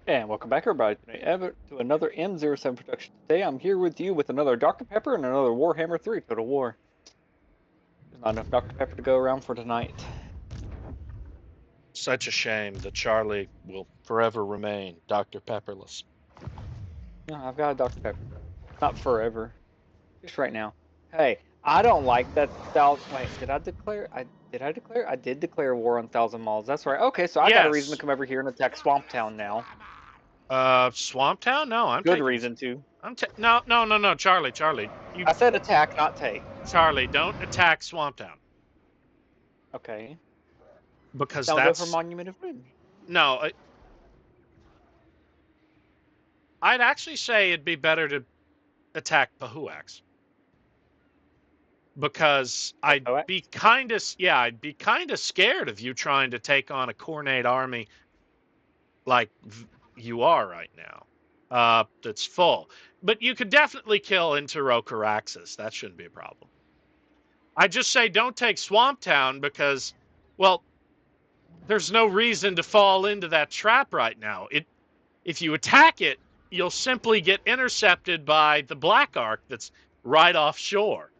And welcome back, everybody, to another M07 production. Today, I'm here with you with another Dr. Pepper and another Warhammer 3 Total War. There's not enough Dr. Pepper to go around for tonight. Such a shame that Charlie will forever remain Dr. Pepperless. No, I've got a Dr. Pepper. Not forever. Just right now. Hey, I don't like that thousand. Wait, did I declare? I did declare war on Thousand Malls. That's right. Okay, so I got a reason to come over here and attack Swamp Town now. Swamp Town? No, I'm Good taking... reason to. No, Charlie. I said attack, not take. Charlie, don't attack Swamp Town. Okay. Because Now that's... go for Monument of Ruin. No, I'd actually say it'd be better to attack Pahuax. Because I'd be kind of scared of you trying to take on a Khornate army like you are right now. That's full. But you could definitely kill into Rokaraxis. That shouldn't be a problem. I just say don't take Swamp Town because, well, there's no reason to fall into that trap right now. If you attack it, you'll simply get intercepted by the Black Ark that's right offshore.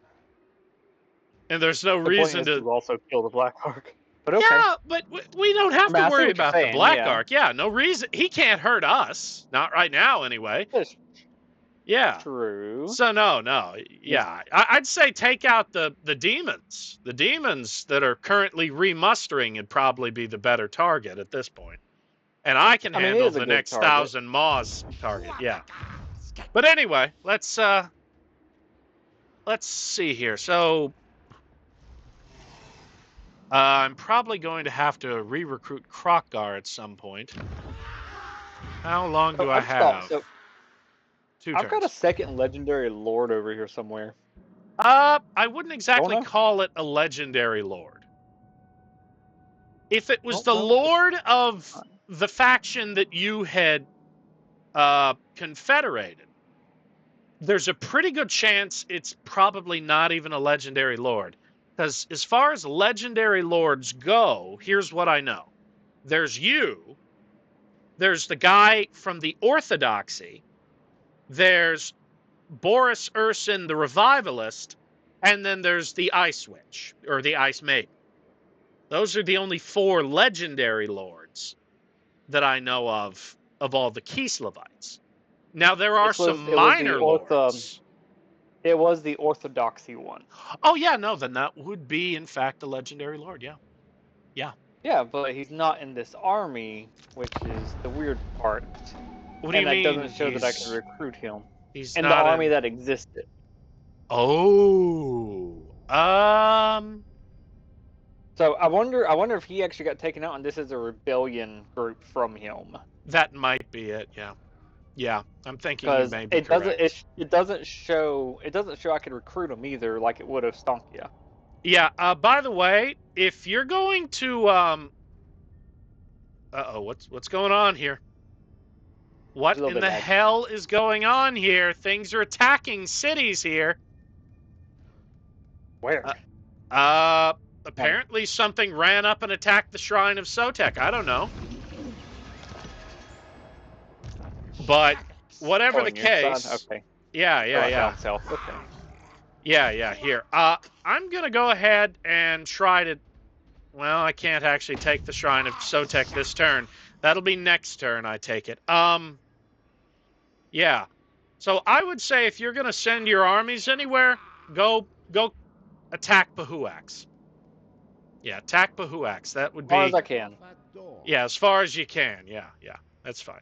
And there's no reason to also kill the Black Ark. But okay. Yeah, but we don't have to worry about the Black Ark. Yeah, no reason. He can't hurt us. Not right now, anyway. Yeah. True. So, no. Yeah, I'd say take out the demons. The demons that are currently remustering would probably be the better target at this point. And I can handle the next 1,000 Maws target. Yeah. But anyway, let's see here. So... I'm probably going to have to re-recruit Kroqgar at some point. How long do I have? So, 2 turns. I've got a second legendary lord over here somewhere. I wouldn't exactly call it a legendary lord. If it was the lord of the faction that you had confederated, there's a pretty good chance it's probably not even a legendary lord. Because as far as legendary lords go, here's what I know. There's you. There's the guy from the Orthodoxy. There's Boris Ursin, the Revivalist. And then there's the Ice Witch, or the Ice Maiden. Those are the only 4 legendary lords that I know of all the Kislevites. Now, there are some minor lords. It was the Orthodoxy one. Oh, yeah, no, then that would be, in fact, a legendary lord, yeah. Yeah. Yeah, but he's not in this army, which is the weird part. What do you mean? And that doesn't show that I can recruit him. He's in not the army that existed. Oh. So I wonder if he actually got taken out and this is a rebellion group from him. That might be it, yeah. Yeah, I'm thinking you may be correct. It doesn't show I could recruit him either, like it would have Ostankya. Yeah. By the way, if you're going to what's going on here? What in the hell is going on here? Things are attacking cities here. Where? Apparently something ran up and attacked the Shrine of Sotek. I don't know. But whatever the case, okay. Yeah. Okay. Yeah. Here, I'm gonna go ahead and try to. Well, I can't actually take the Shrine of Sotek this turn. That'll be next turn. I take it. Yeah. So I would say if you're gonna send your armies anywhere, go attack Pahuax. Yeah, attack Pahuax. That would be. As far as I can. Yeah, as far as you can. Yeah. That's fine.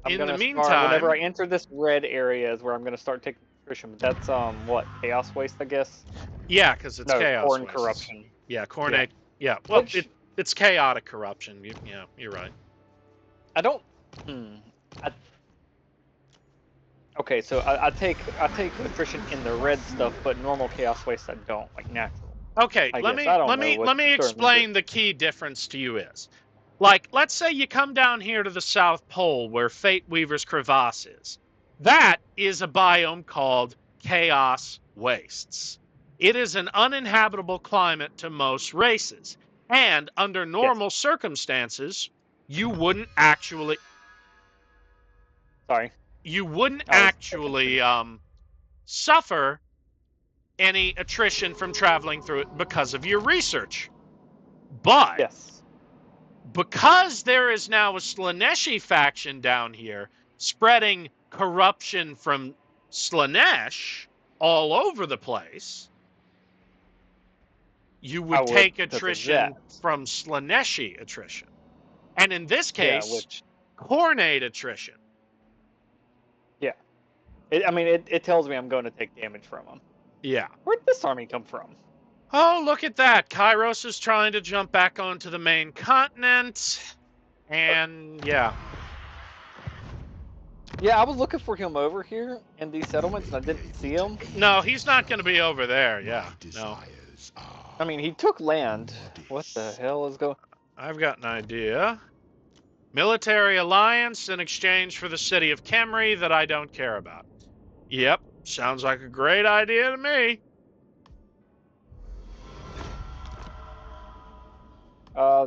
In the meantime, whenever I enter this red area is where I'm going to start taking attrition. But that's what, Chaos Waste, I guess. Yeah, because it's Chaos Waste. Waste. Corruption. Yeah, Khornate. Yeah. Well, it's chaotic corruption. Yeah, you're right. I don't. Okay, so I take attrition in the red stuff, but normal Chaos Waste I don't, like natural. Okay, let me explain the key difference to you is. Like, let's say you come down here to the South Pole where Fate Weaver's Crevasse is. That is a biome called Chaos Wastes. It is an uninhabitable climate to most races. And under normal circumstances, you wouldn't actually Sorry. suffer any attrition from traveling through it because of your research. But Yes. because there is now a Slaaneshi faction down here spreading corruption from Slaanesh all over the place, you would take attrition from Slaaneshi attrition. And in this case, Khornate attrition. Yeah. It tells me I'm going to take damage from them. Yeah. Where'd this army come from? Oh, look at that. Kairos is trying to jump back onto the main continent. And, yeah. Yeah, I was looking for him over here in these settlements, and I didn't see him. No, he's not going to be over there. Yeah, no. I mean, he took land. What the hell is going... I've got an idea. Military alliance in exchange for the city of Khemri that I don't care about. Yep, sounds like a great idea to me.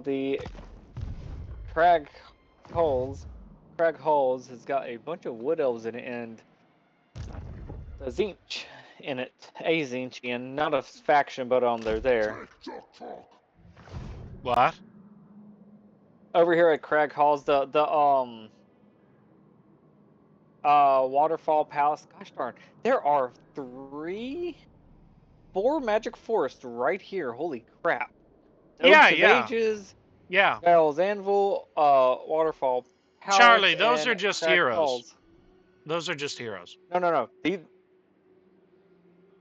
The Crag Halls has got a bunch of wood elves in it, and a Zinch in it. A Zinchian, not a faction, but they're there. What? Over here at Crag Halls, the Waterfall Palace. Gosh darn, there are 4 magic forests right here. Holy crap! Ages, Bell's Anvil, Waterfall Palace. Charlie, those are just Crag heroes. Halls. Those are just heroes.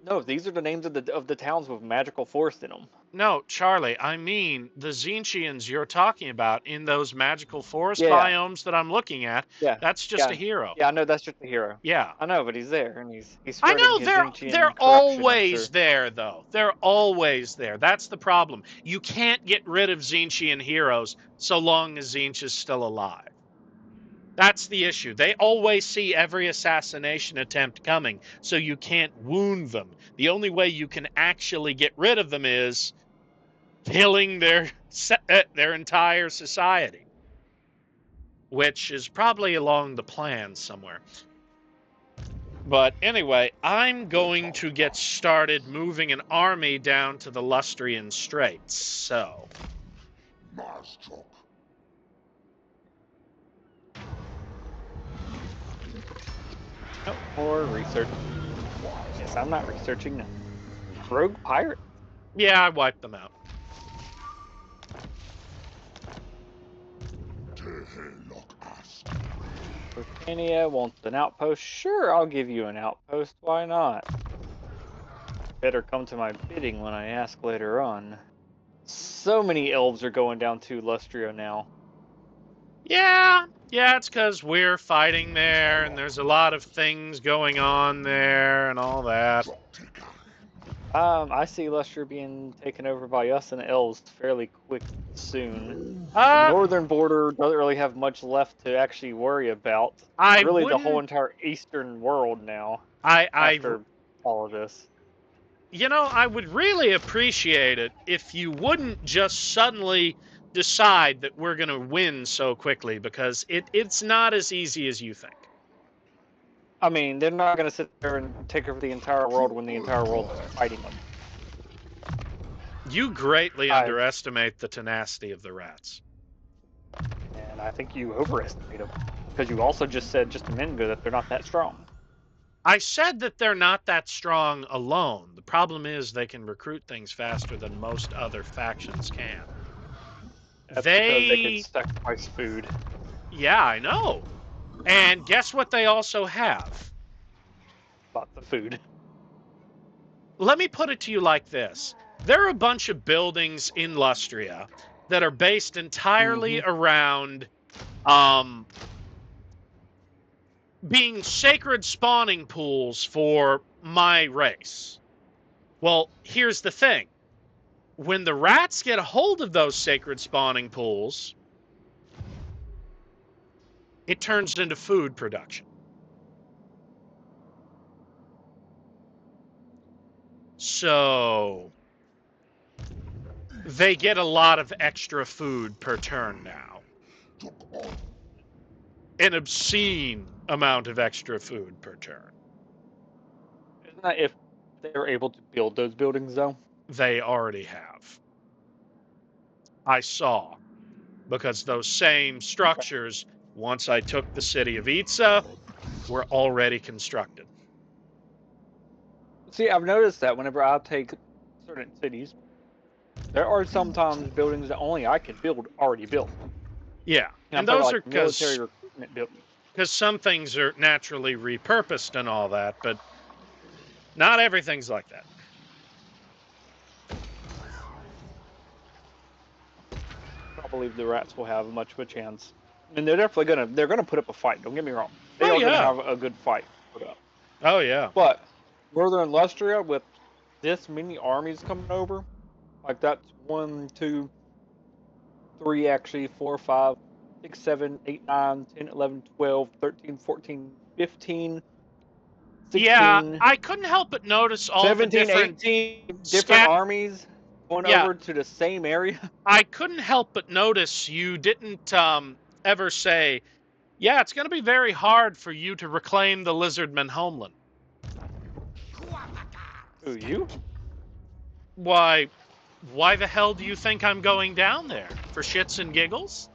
No. These are the names of the towns with magical forest in them. No, Charlie, I mean the Zinchians you're talking about in those magical forest biomes that I'm looking at. Yeah, that's just a hero. Yeah, I know that's just a hero. Yeah, I know, but he's there and he's I know they're always sure. there though. They're always there. That's the problem. You can't get rid of Zinchian heroes so long as Zinch is still alive. That's the issue. They always see every assassination attempt coming, so you can't wound them. The only way you can actually get rid of them is killing their entire society, which is probably along the plan somewhere. But anyway, I'm going to get started moving an army down to the Lustrian Straits, so... Oh, or research. Yes, I'm not researching them. Rogue pirate? Yeah, I wiped them out. Britannia wants an outpost. Sure, I'll give you an outpost. Why not? Better come to my bidding when I ask later on. So many elves are going down to Lustria now. Yeah, it's because we're fighting there, and there's a lot of things going on there, and all that. I see Lustria being taken over by us and elves fairly quick soon. The northern border doesn't really have much left to actually worry about. The whole entire eastern world now. After all of this. You know, I would really appreciate it if you wouldn't just suddenly decide that we're going to win so quickly, because it's not as easy as you think. I mean, they're not going to sit there and take over the entire world when the entire world is fighting them. You greatly underestimate the tenacity of the rats. And I think you overestimate them, because you also just said just a minute ago that they're not that strong. I said that they're not that strong alone. The problem is they can recruit things faster than most other factions can. That's because they can sacrifice food. Yeah, I know. And guess what they also have? Lots of food. Let me put it to you like this. There are a bunch of buildings in Lustria that are based entirely around being sacred spawning pools for my race. Well, here's the thing. When the rats get a hold of those sacred spawning pools, it turns into food production. So they get a lot of extra food per turn now. an obscene amount of extra food per turn. Isn't that if they're able to build those buildings, though? They already have. I saw, because those same structures, once I took the city of Itza, were already constructed. See, I've noticed that whenever I take certain cities, there are sometimes buildings that only I can build already built. Yeah, and those like are military recruitment buildings. Because some things are naturally repurposed and all that, but not everything's like that. I don't believe the rats will have much of a chance. And they're definitely gonna put up a fight. Don't get me wrong. They are gonna have a good fight put up. Oh yeah. But Northern Lustria, with this many armies coming over, like that's 1, 2, 3, actually 4, 5, 6, 7, 8, 9, 10, 11, 12, 13, 14, 15, 16. Yeah, I couldn't help but notice all 17, the different 18 different armies going over to the same area. I couldn't help but notice you didn't ever say, yeah, it's going to be very hard for you to reclaim the Lizardmen homeland. Who, you? Why the hell do you think I'm going down there? For shits and giggles?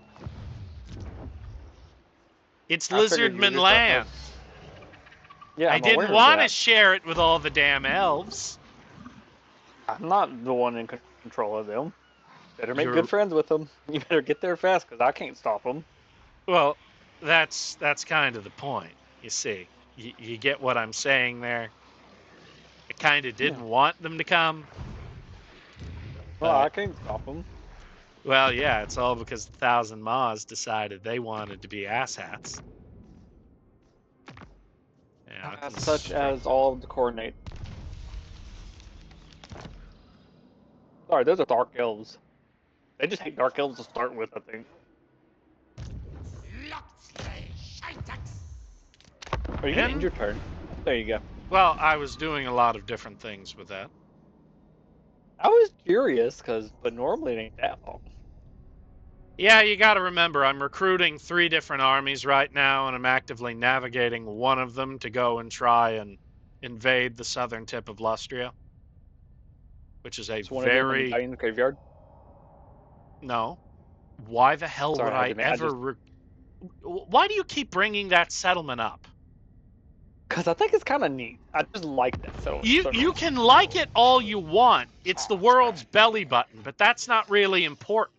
It's Lizardmen land. Yeah, I didn't want to share it with all the damn elves. I'm not the one in control of them. Better make good friends with them. You better get there fast, because I can't stop them. Well, that's kind of the point, you see. You get what I'm saying there? I kind of didn't want them to come. Well, I can't stop them. Well, yeah, it's all because the Thousand Maws decided they wanted to be asshats. Yeah, such as all of the coordinate. Sorry, those are dark elves. They just hate dark elves to start with, I think. Are you gonna end your turn? There you go. Well, I was doing a lot of different things with that. I was curious, but normally it ain't that long. Yeah, you gotta remember, I'm recruiting 3 different armies right now, and I'm actively navigating one of them to go and try and invade the southern tip of Lustria. Which is a very... in the graveyard? No. Why the hell would I ever... Why do you keep bringing that settlement up? Because I think it's kind of neat. I just like that settlement. You can like it all you want. It's the world's belly button, but that's not really important.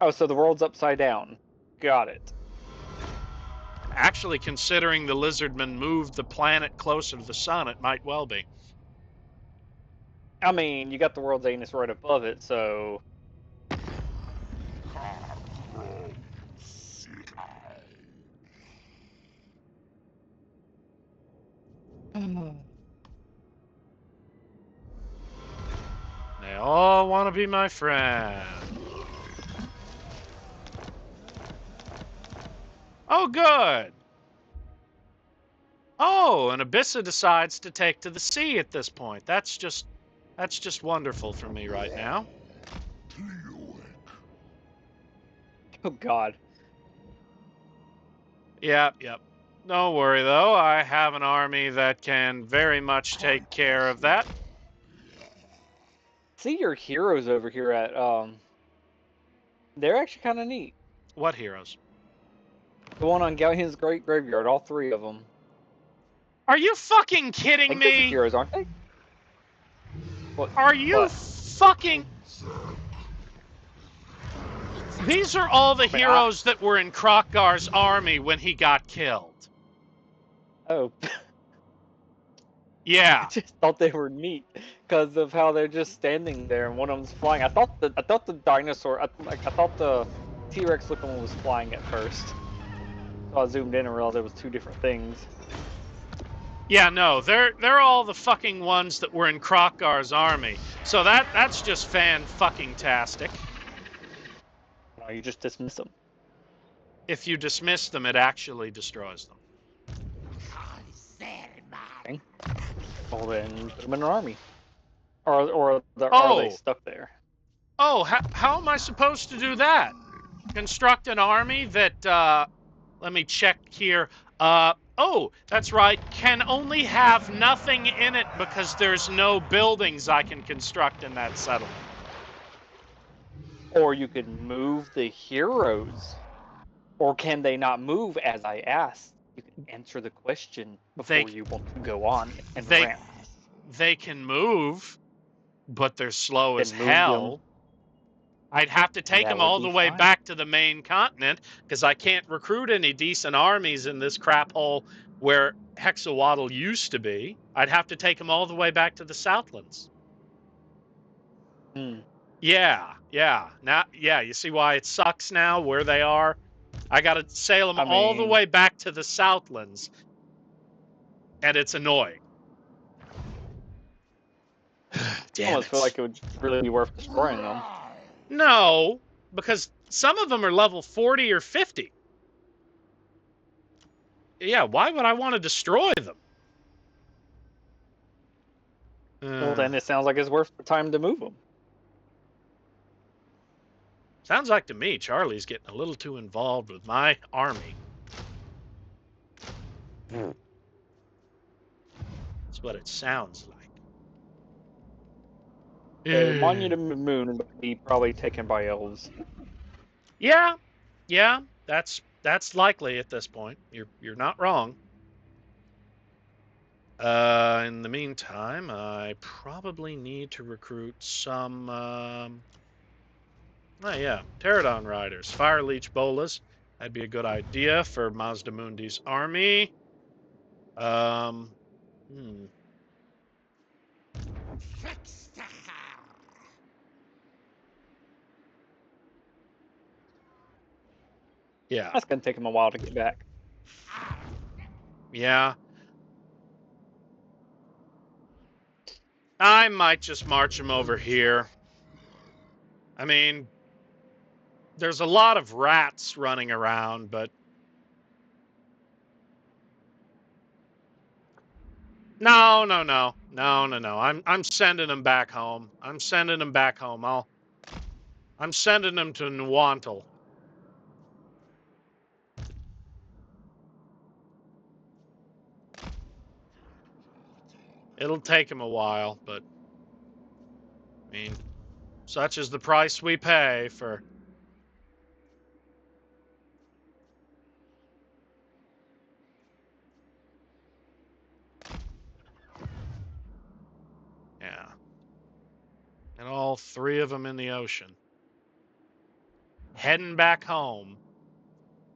Oh, so the world's upside down. Got it. Actually, considering the Lizardmen moved the planet closer to the sun, it might well be. I mean, you got the world's anus right above it, so... They all want to be my friend. Oh, good. Oh, and Abyssa decides to take to the sea at this point. That's just wonderful for me right now. Oh, God. Yep. Don't worry, though. I have an army that can very much take care of that. See your heroes over here at, they're actually kind of neat. What heroes? The one on Galleon's Great Graveyard, all 3 of them. Are you fucking kidding me? Heroes, aren't they? Are you fucking... These are all the heroes that were in Kroqgar's army when he got killed. Oh. Yeah. I just thought they were neat because of how they're just standing there and one of them's flying. I thought the dinosaur, I thought the T-Rex looking one was flying at first. So I zoomed in and realized it was 2 different things. Yeah, no, they're all the fucking ones that were in Kroqgar's army. So that's just fan-fucking-tastic. No, you just dismiss them. If you dismiss them, it actually destroys them. Okay. Well, then put them in an army. Or are they stuck there? Oh, how am I supposed to do that? construct an army that, let me check here. Oh, that's right. Can only have nothing in it because there's no buildings I can construct in that settlement. Or you could move the heroes. Or can they not move as I asked? You can answer the question before you want to go on and They rant. they can move, but they're slow as Then move them. hell. I'd have to take That them would all be the way fine. back to the main continent because I can't recruit any decent armies in this crap hole where Hexawaddle used to be. I'd have to take them all the way back to the Southlands. Hmm. Yeah. Now, yeah, you see why it sucks now where they are? I got to sail them I all the mean, way back to the Southlands, and it's annoying. I Damn almost feel it. like it would really be worth destroying them. No, because some of them are level 40 or 50. Yeah, why would I want to destroy them? Well, then it sounds like it's worth the time to move them. Sounds like to me Charlie's getting a little too involved with my army. That's what it sounds like. The Monument of the Moon would be probably taken by elves. Yeah, that's likely at this point. You're not wrong. In the meantime, I probably need to recruit some. Oh yeah, Pterodon riders, fire leech bolas. That'd be a good idea for Mazdamundi's army. Hmm. Yeah. That's going to take them a while to get back. Yeah. I might just march them over here. I mean, there's a lot of rats running around, but no. I'm sending them back home. I'm sending them back home. I'm sending them to Nwantel. It'll take them a while, but I mean, such is the price we pay for. Yeah. And all three of them in the ocean. Heading back home.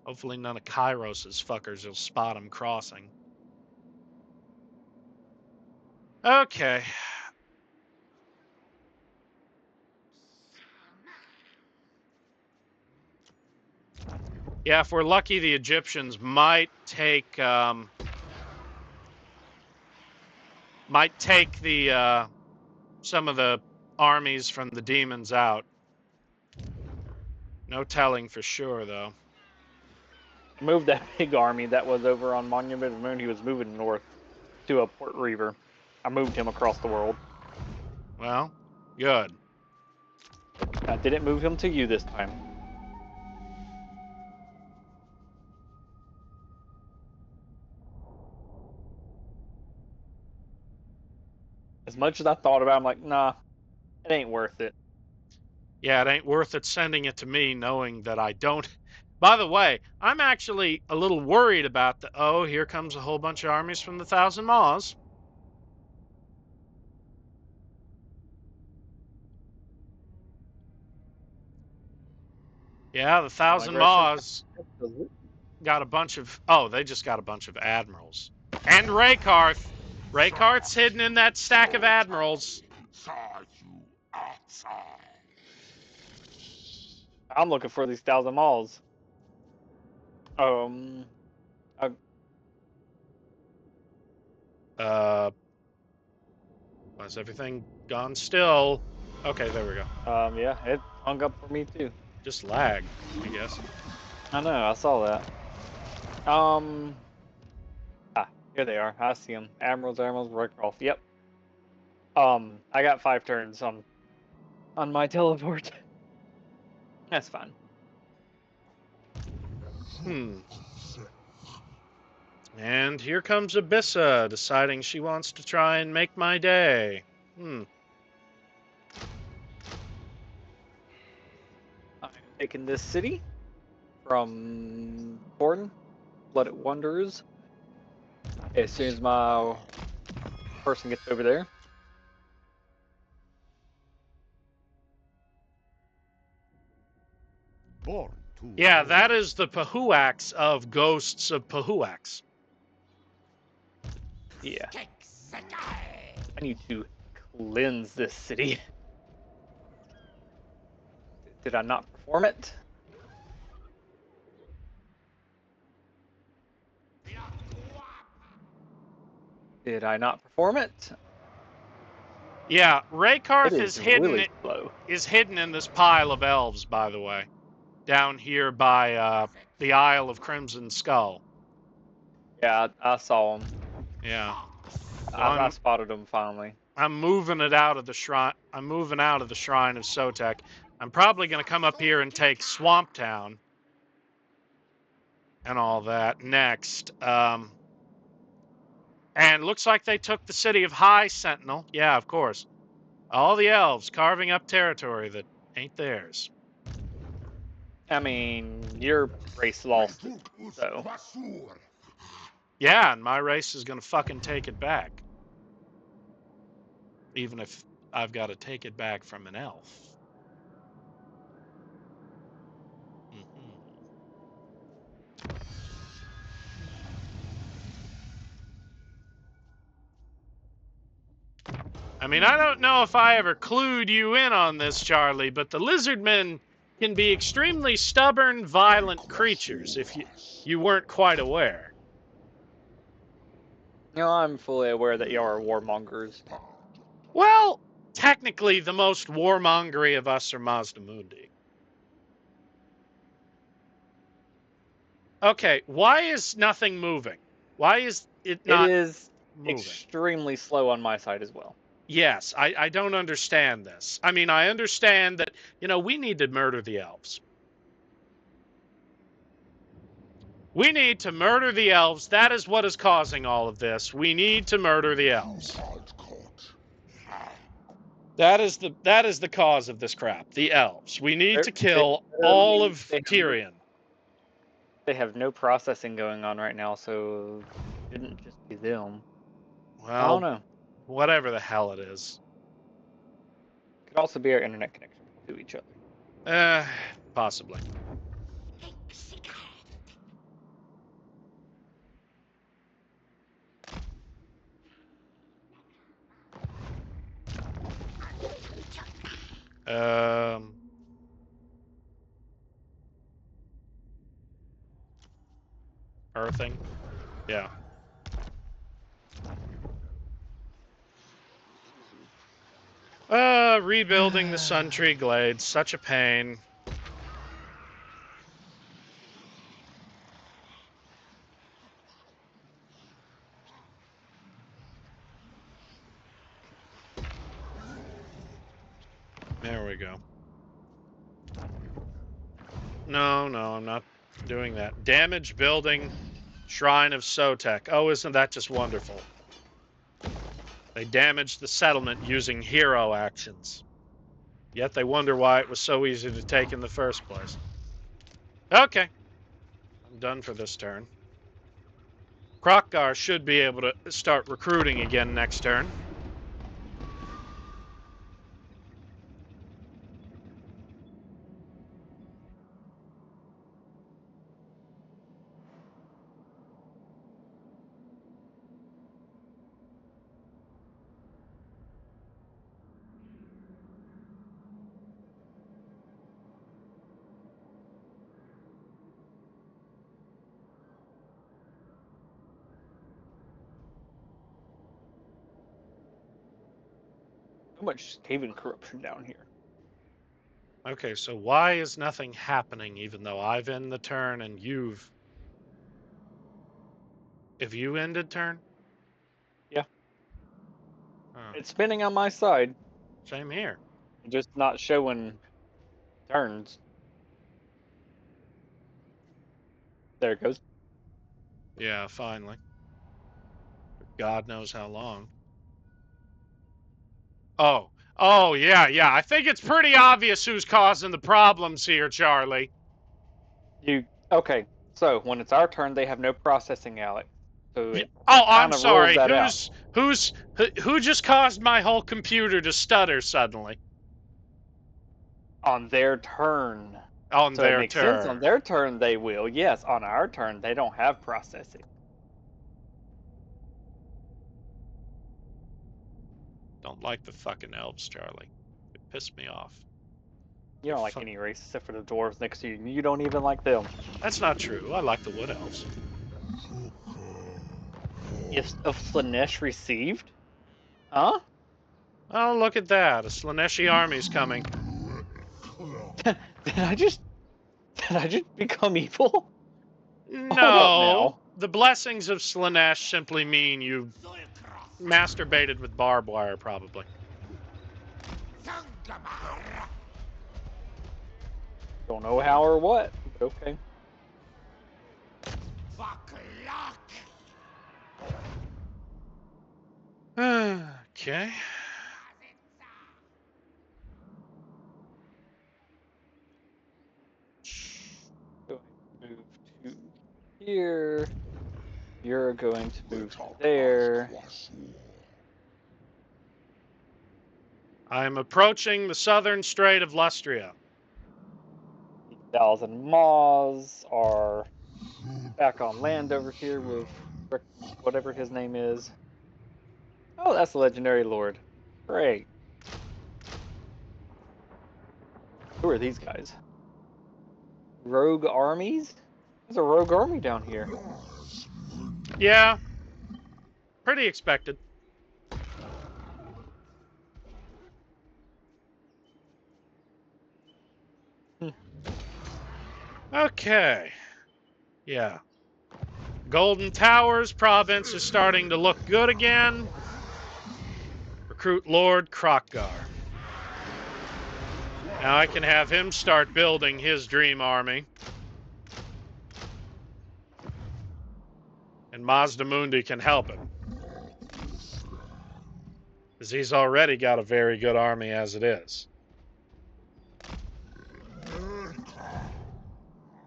Hopefully none of Kairos's fuckers will spot them crossing. Okay. Yeah, if we're lucky, the Egyptians might take the some of the armies from the demons out. No telling for sure, though. Move that big army that was over on Monument of the Moon. He was moving north to a Port Reaver. I moved him across the world. Well, good. I didn't move him to you this time. As much as I thought about it, I'm like, nah, it ain't worth it. Yeah, it ain't worth it sending it to me knowing that I don't. By the way, I'm actually a little worried about the. Oh, here comes a whole bunch of armies from the Thousand Maws. Yeah, the Thousand Aggression. Maws got a bunch of. Oh, they just got a bunch of admirals. And Raykarth. Raykarth's hidden in that stack of admirals. I'm looking for these 1,000 malls. Was everything gone still? Okay, there we go. Yeah, it hung up for me too. Just lag, I guess. I know, I saw that. Here they are. I see them. Admirals, Roycroft. Yep. I got 5 turns on my teleport. That's fine. And here comes Abyssa, deciding she wants to try and make my day. I'm taking this city from Thornton. Let it wonders. As soon as my person gets over there. Yeah, that is the Pahuax of Ghosts of Pahuax. Yeah. I need to cleanse this city. Did I not perform it? Did I not perform it? Yeah, Raykarth It is is hidden. really slow. Is hidden in this pile of elves, by the way, down here by the Isle of Crimson Skull. Yeah, I saw him. Yeah, so I spotted him finally. I'm moving it out of the shrine. I'm moving out of the Shrine of Sotek. I'm probably going to come up here and take Swamp Town and all that next. And looks like they took the city of High Sentinel. Yeah, of course. All the elves carving up territory that ain't theirs. I mean, your race lost it, so. Yeah, and my race is going to fucking take it back. Even if I've got to take it back from an elf. I mean, I don't know if I ever clued you in on this, Charlie, but the Lizardmen can be extremely stubborn, violent creatures if you weren't quite aware. You know, I'm fully aware that you are warmongers. Well, technically, the most warmongery of us are Mazdamundi. Okay, why is nothing moving? Why is it not It is moving? extremely slow on my side as well. Yes, I don't understand this. I mean, I understand that, we need to murder the elves. We need to murder the elves. That is what is causing all of this. We need to murder the elves. That is the cause of this crap. The elves. We need to kill all of Tyrion. They have no processing going on right now, so it shouldn't just be them. Well, I don't know. Whatever the hell it is. Could also be our internet connection to each other. Possibly. Earthing? Yeah. Rebuilding the Sun Tree Glades. Such a pain. There we go. No, I'm not doing that. Damage building Shrine of Sotek. Oh, isn't that just wonderful? They damaged the settlement using hero actions. Yet they wonder why it was so easy to take in the first place. Okay. I'm done for this turn. Kroqgar should be able to start recruiting again next turn. So much Skaven corruption down here. Okay, so why is nothing happening even though I've ended the turn and you've... Have you ended turn? Yeah. Oh. It's spinning on my side. Same here. Just not showing turns. There it goes. Yeah, finally. God knows how long. Oh, yeah. I think it's pretty obvious who's causing the problems here, Charlie. Okay, so when it's our turn, they have no processing, Alex. So it Oh, I'm kind of rules sorry. that out. Who just caused my whole computer to stutter suddenly? On their turn. On So it their makes sense on turn. their turn they will. Yes, on our turn they don't have processing. Don't like the fucking elves, Charlie. It pissed me off. You don't like any race except for the dwarves next to you. You don't even like them. That's not true. I like the wood elves. Gifts of Slanesh received? Huh? Oh, look at that. A Slaneshi army's coming. did I just become evil? Hold up No. now. The blessings of Slanesh simply mean you masturbated with barbed wire, probably. Don't know how or what, but okay. Okay. Going to move to here. You're going to move to there. I'm approaching the southern strait of Lustria. 1,000 maws are back on land over here with whatever his name is. Oh, that's the legendary lord. Great. Who are these guys? Rogue armies? There's a rogue army down here. Yeah. Pretty expected. Okay. Yeah. Golden Towers province is starting to look good again. Recruit Lord Kroqgar. Now I can have him start building his dream army. And Mazdamundi can help him. Because he's already got a very good army as it is.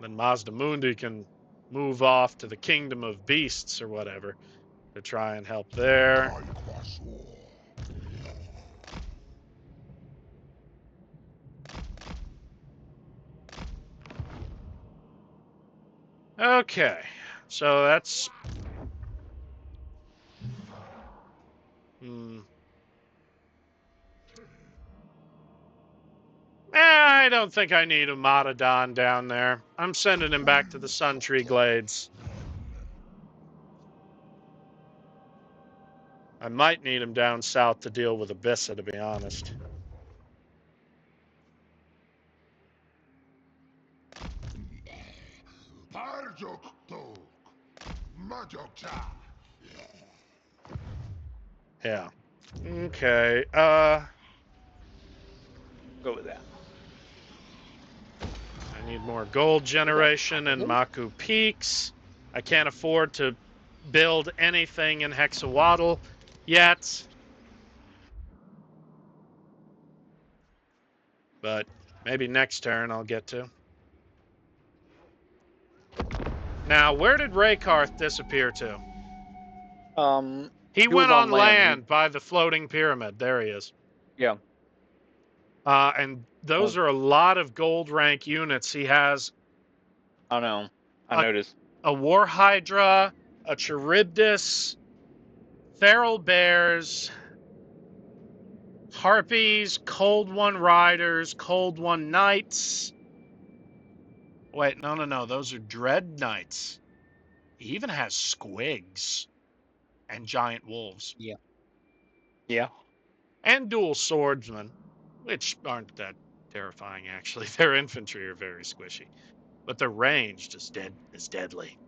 Then Mazdamundi can move off to the Kingdom of Beasts or whatever to try and help there. Okay, so that's... I don't think I need a Matadon down there. I'm sending him back to the Sun Tree Glades. I might need him down south to deal with Abyssa, to be honest. Yeah. Okay. Go with that. I need more gold generation in Maku Peaks. I can't afford to build anything in Hexawaddle yet. But maybe next turn I'll get to. Now, where did Raykarth disappear to? He went on land by the floating pyramid. There he is. Yeah. And those are a lot of gold rank units. He has... I know. I noticed. A War Hydra, a Charybdis, Feral Bears, Harpies, Cold One Riders, Cold One Knights. Wait, no. Those are Dread Knights. He even has Squigs and Giant Wolves. Yeah. Yeah. And Dual Swordsmen, which aren't that terrifying, actually. Their infantry are very squishy. But their range is deadly.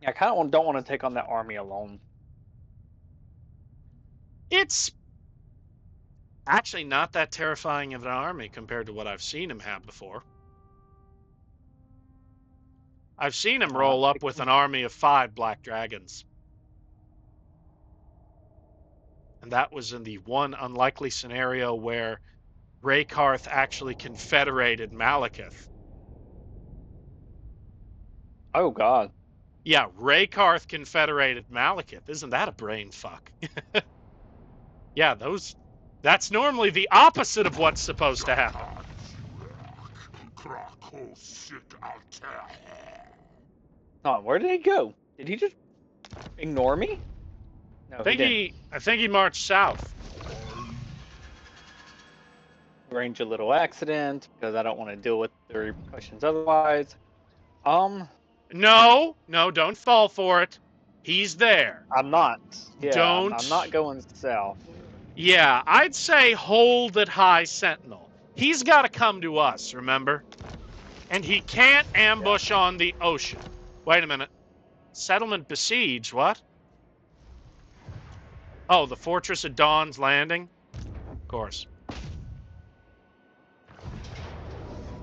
Yeah, I kind of don't want to take on that army alone. Actually, not that terrifying of an army compared to what I've seen him have before. I've seen him roll up with an army of 5 black dragons. And that was in the one unlikely scenario where Raykarth actually confederated Malekith. Oh, God. Yeah, Raykarth confederated Malekith. Isn't that a brain fuck? Yeah, that's normally the opposite of what's supposed to happen. Oh, where did he go? Did he just ignore me? No, he didn't. I think he marched south. Arrange a little accident because I don't want to deal with the repercussions otherwise. No, don't fall for it. He's there. I'm not. Yeah, I'm Don't. not going south. Yeah, I'd say hold at high sentinel. He's got to come to us, remember? And he can't ambush on the ocean. Wait a minute. Settlement besieged, what? Oh, the Fortress of Dawn's Landing? Of course.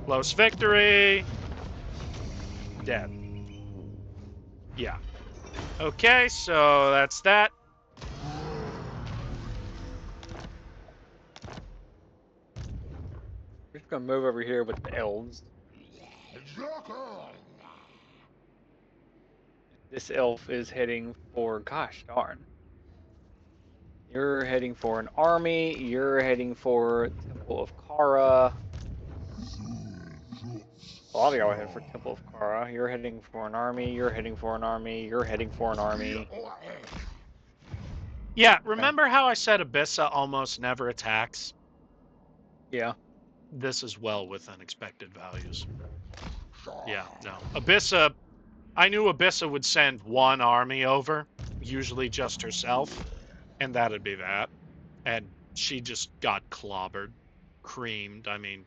Close victory. Dead. Yeah. Okay, so that's that. We're just gonna move over here with the elves. This elf is heading for, gosh darn. You're heading for an army. You're heading for Temple of Kara. A lot of y'all are heading for Temple of Kara. You're heading for an army. You're heading for an army. You're heading for an army. Yeah, remember how I said Abyssa almost never attacks? Yeah. This is well within expected values. Yeah, no. Abyssa, I knew Abyssa would send one army over, usually just herself, and that'd be that. And she just got clobbered, creamed. I mean,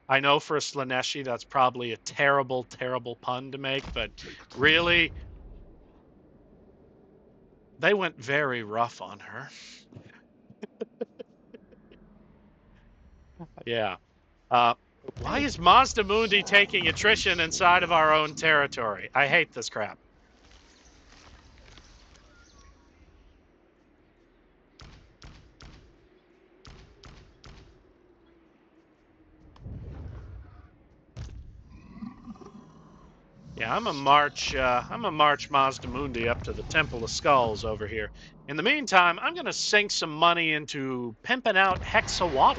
I know for a Slaneshi that's probably a terrible, terrible pun to make, but really, they went very rough on her. Yeah. Why is Mazda Mundi taking attrition inside of our own territory? I hate this crap. Yeah, I'm a march Mazda Mundi up to the Temple of Skulls over here. In the meantime, I'm gonna sink some money into pimping out Hexawaddle.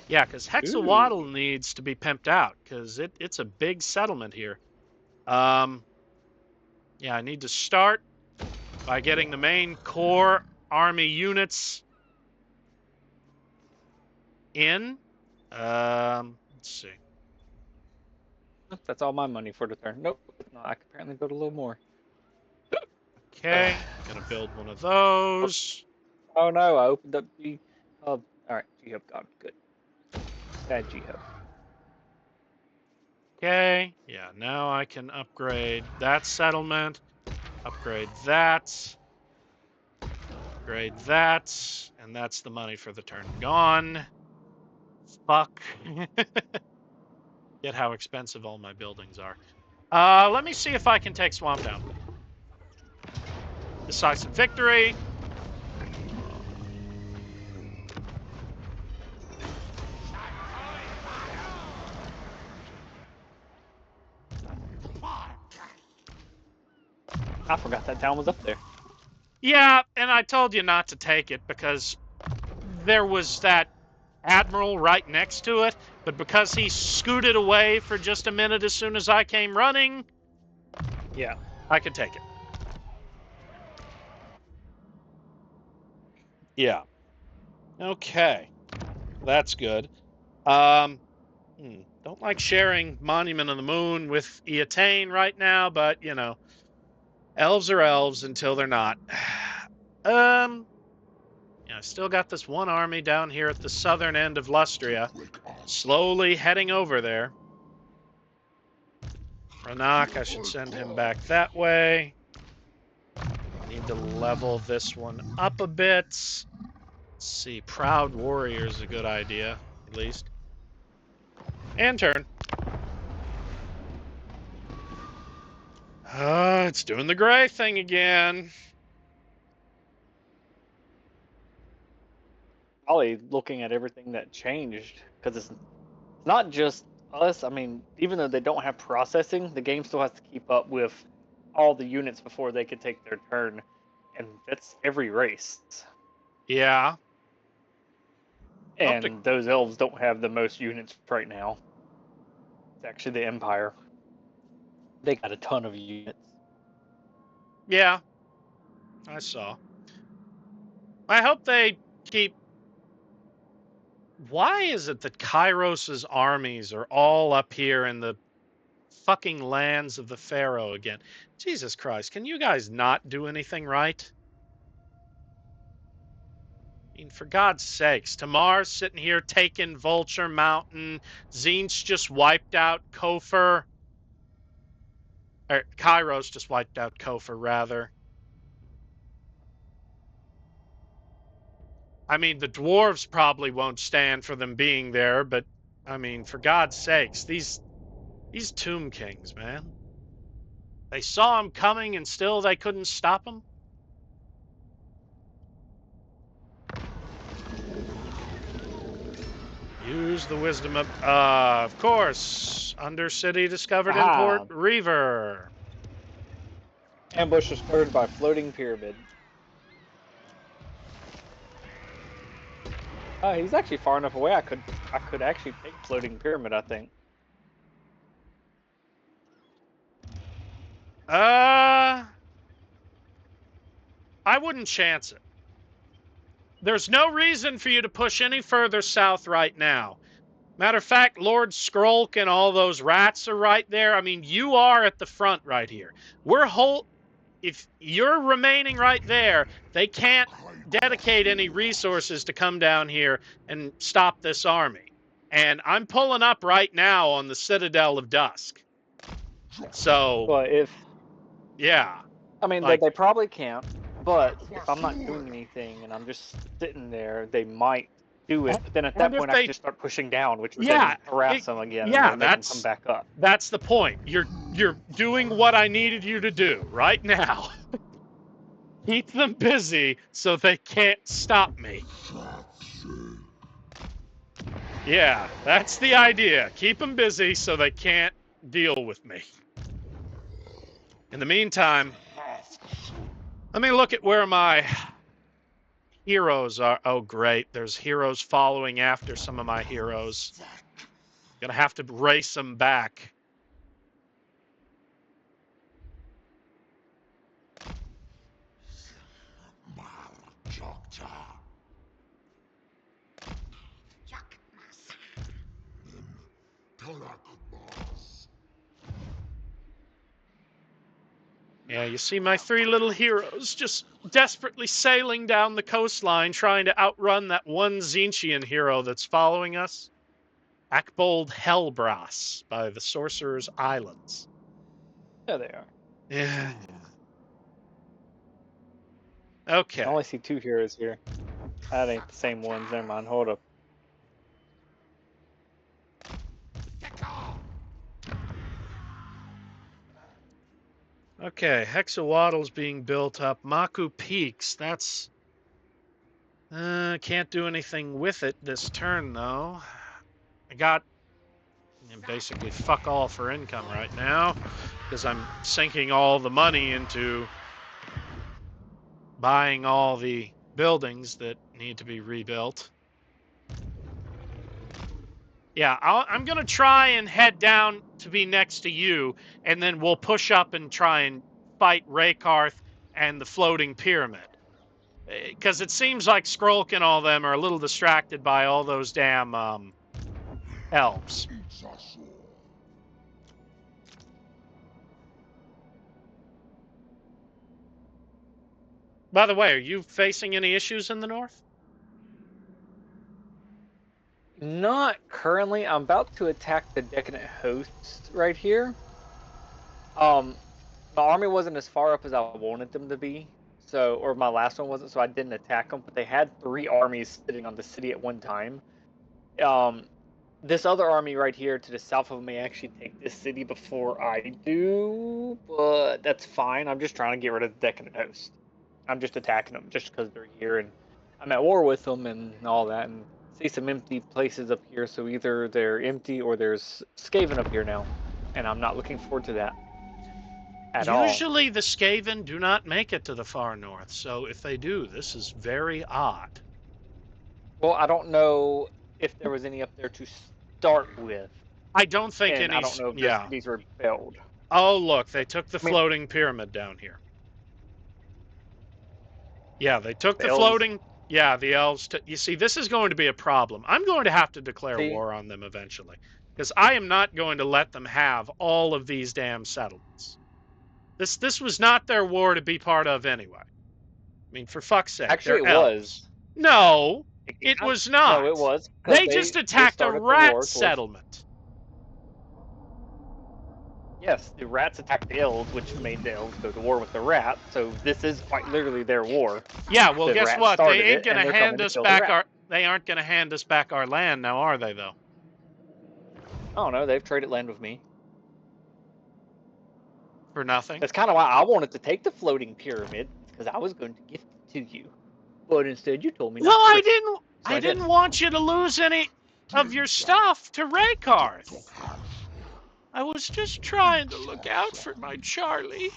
Yeah, because Hexawaddle needs to be pimped out, because it's a big settlement here. Yeah, I need to start by getting the main core army units in. Let's see. That's all my money for the turn. Nope. No, I can apparently build a little more. Okay, gonna build one of those. Oh no, I opened up the. Oh, alright. G-Hub gone. Good. Bad G-Hub. Okay, yeah, now I can upgrade that settlement, upgrade that, and that's the money for the turn gone. Fuck. Get how expensive all my buildings are. Let me see if I can take Swamp Down. Decisive victory. I forgot that town was up there. Yeah, and I told you not to take it because there was that admiral right next to it, but because he scooted away for just a minute as soon as I came running, yeah, I could take it. Yeah. Okay. That's good. Don't like sharing Monument of the Moon with Eatane right now, but, you know, elves are elves until they're not. Yeah, I still got this one army down here at the southern end of Lustria, slowly heading over there. Ranak, I should send him back that way. Need to level this one up a bit. Let's see. Proud warrior is a good idea, at least. And turn. It's doing the gray thing again. Probably looking at everything that changed, because it's not just us. I mean, even though they don't have processing, the game still has to keep up with all the units before they can take their turn, and that's every race. Yeah. And those elves don't have the most units right now. It's actually the Empire. They got a ton of units. Yeah. I saw. I hope they keep... Why is it that Kairos's armies are all up here in the fucking lands of the Pharaoh again? Jesus Christ, can you guys not do anything right? I mean, for God's sakes, Tamar's sitting here taking Vulture Mountain. Tzeentch just wiped out Kofur. Or Kairos just wiped out Kofur, rather. I mean, the dwarves probably won't stand for them being there, but, I mean, for God's sakes, these Tomb Kings, man. They saw him coming and still they couldn't stop him? Use the wisdom of course, Undercity discovered in Port Reaver. Ambush discovered by floating pyramid. He's actually far enough away. I could actually take floating pyramid, I think. I wouldn't chance it. There's no reason for you to push any further south right now. Matter of fact, Lord Skrolk and all those rats are right there. I mean, you are at the front right here. If you're remaining right there, they can't dedicate any resources to come down here and stop this army. And I'm pulling up right now on the Citadel of Dusk. So, well, yeah. I mean, like, they probably can't, but if I'm not doing anything and I'm just sitting there, they might do it. But then at that point, I can just start pushing down, which would then harass them again, and then they can come back up. That's the point. You're doing what I needed you to do right now. Keep them busy so they can't stop me. Yeah, that's the idea. Keep them busy so they can't deal with me. In the meantime, let me look at where my heroes are. Oh, great. There's heroes following after some of my heroes. Gonna have to race them back. Yeah, you see my three little heroes just desperately sailing down the coastline trying to outrun that one Tzeentchian hero that's following us? Akbold Hellbras by the Sorcerer's Islands. Yeah, they are. Yeah. Okay. I only see two heroes here. That ain't the same ones. Never mind. Hold up. Okay, Hexawaddle's being built up. Maku Peaks, that's... can't do anything with it this turn, though. I got basically fuck all for income right now, because I'm sinking all the money into buying all the buildings that need to be rebuilt. Yeah, I'm going to try and head down to be next to you, and then we'll push up and try and fight Raykarth and the floating pyramid. Because it seems like Skrolk and all them are a little distracted by all those damn elves. By the way, are you facing any issues in the north? Not currently. I'm about to attack the Decadent Hosts right here. The army wasn't as far up as I wanted them to be, so, or my last one wasn't, so I didn't attack them. But they had 3 armies sitting on the city at one time. This other army right here to the south of me actually take this city before I do, but that's fine. I'm just trying to get rid of the Decadent Host. I'm just attacking them just because they're here, and I'm at war with them and all that, and see some empty places up here, so either they're empty or there's Skaven up here now, and I'm not looking forward to that at all. Usually the Skaven do not make it to the far north, so if they do, this is very odd. Well, I don't know if there was any up there to start with. I don't think and any... I don't know if their cities were built. Oh, look, they took the floating pyramid down here. Yeah, they took the floating... Yeah, the elves... You see, this is going to be a problem. I'm going to have to declare war on them eventually, because I am not going to let them have all of these damn settlements. This was not their war to be part of anyway. I mean, for fuck's sake. Actually, it was. No, it was not. No, it was. They just attacked a rat settlement. Yes, the rats attacked the elves, which made the elves go to war with the rats. So this is quite literally their war. Yeah, well, guess what? They ain't going to hand us back our... They aren't going to hand us back our land now, are they, though? I don't know. They've traded land with me. For nothing? That's kind of why I wanted to take the floating pyramid, because I was going to gift it to you. But instead, you told me not to. Well, I didn't want you to lose any of your stuff to Raykarth. I was just trying to look out for my Charlie.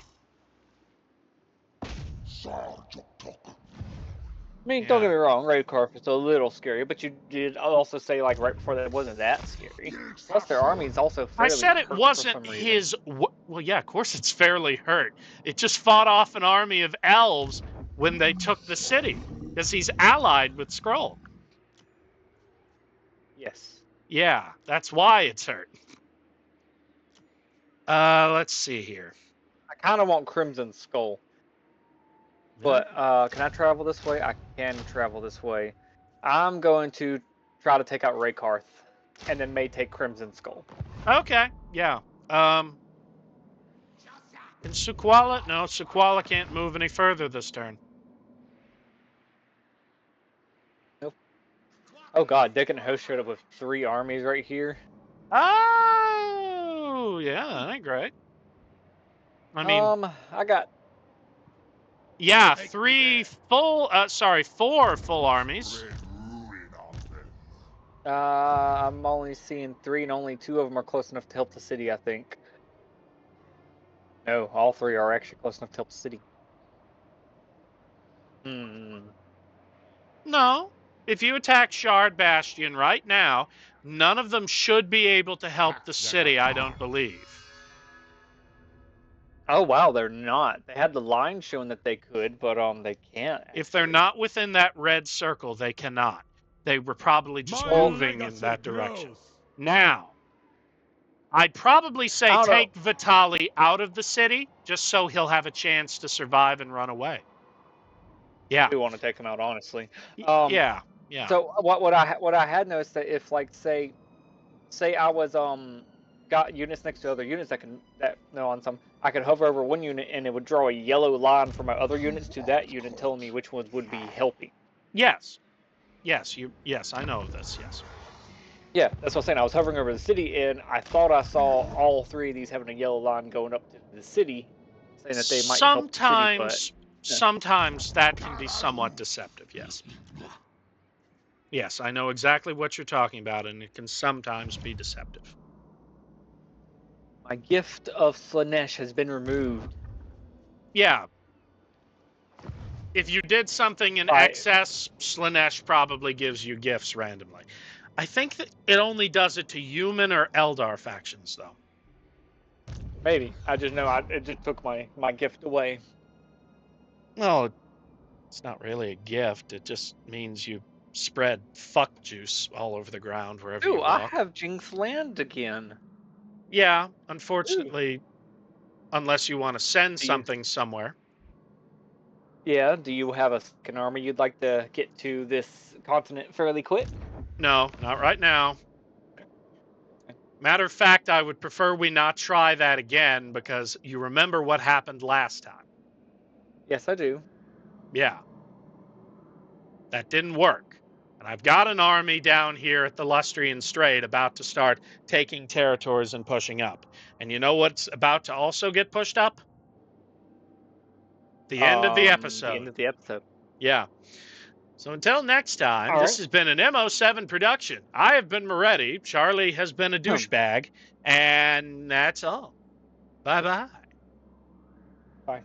I mean, don't get me wrong, Raykarth is a little scary, but you did also say, like, right before that it wasn't that scary. Plus, their army's also fairly I said it wasn't his... Well, yeah, of course it's fairly hurt. It just fought off an army of elves when they took the city, because he's allied with Skrull. Yes. Yeah, that's why it's hurt. Let's see here. I kind of want Crimson Skull. But can I travel this way? I can travel this way. I'm going to try to take out Raykarth, and then may take Crimson Skull. Okay, yeah. And Suquala? No, Suquala can't move any further this turn. Nope. Oh god, Decadent Host showed up with 3 armies right here. Oh, yeah, that ain't great. I mean... I got... Yeah, 4 full armies. I'm only seeing 3, and only 2 of them are close enough to help the city, I think. No, all 3 are actually close enough to help the city. No. If you attack Shard Bastion right now, none of them should be able to help the city, I don't believe. Oh, wow, they're not. They had the line showing that they could, but they can't. Actually. If they're not within that red circle, they cannot. They were probably just moving in that direction. Now, I'd probably say take Vitali out of the city, just so he'll have a chance to survive and run away. Yeah. I do want to take him out, honestly. Yeah. So what I had noticed that if, like, say I was got units next to other units I could hover over one unit and it would draw a yellow line for my other units to that unit, telling me which ones would be helping. Yes, I know of this. Yes. Yeah, that's what I'm saying. I was hovering over the city and I thought I saw all 3 of these having a yellow line going up to the city, saying that they might help the city, but sometimes that can be somewhat deceptive. Yes. Yes, I know exactly what you're talking about, and it can sometimes be deceptive. My gift of Slaanesh has been removed. Yeah. If you did something in excess, Slaanesh probably gives you gifts randomly. I think that it only does it to human or Eldar factions, though. Maybe. I just know it just took my gift away. Well, it's not really a gift. It just means you spread fuck juice all over the ground wherever you walk. I have Jinx land again. Yeah, unfortunately, unless you want to send something somewhere. Yeah, do you have a second army you'd like to get to this continent fairly quick? No, not right now. Matter of fact, I would prefer we not try that again, because you remember what happened last time. Yes, I do. Yeah. That didn't work. And I've got an army down here at the Lustrian Strait about to start taking territories and pushing up. And you know what's about to also get pushed up? The end of the The end episode. of the episode. Yeah. So until next time, All this right. has been an MO7 production. I have been Marretti. Charlie has been a douchebag. And that's all. Bye-bye. Bye.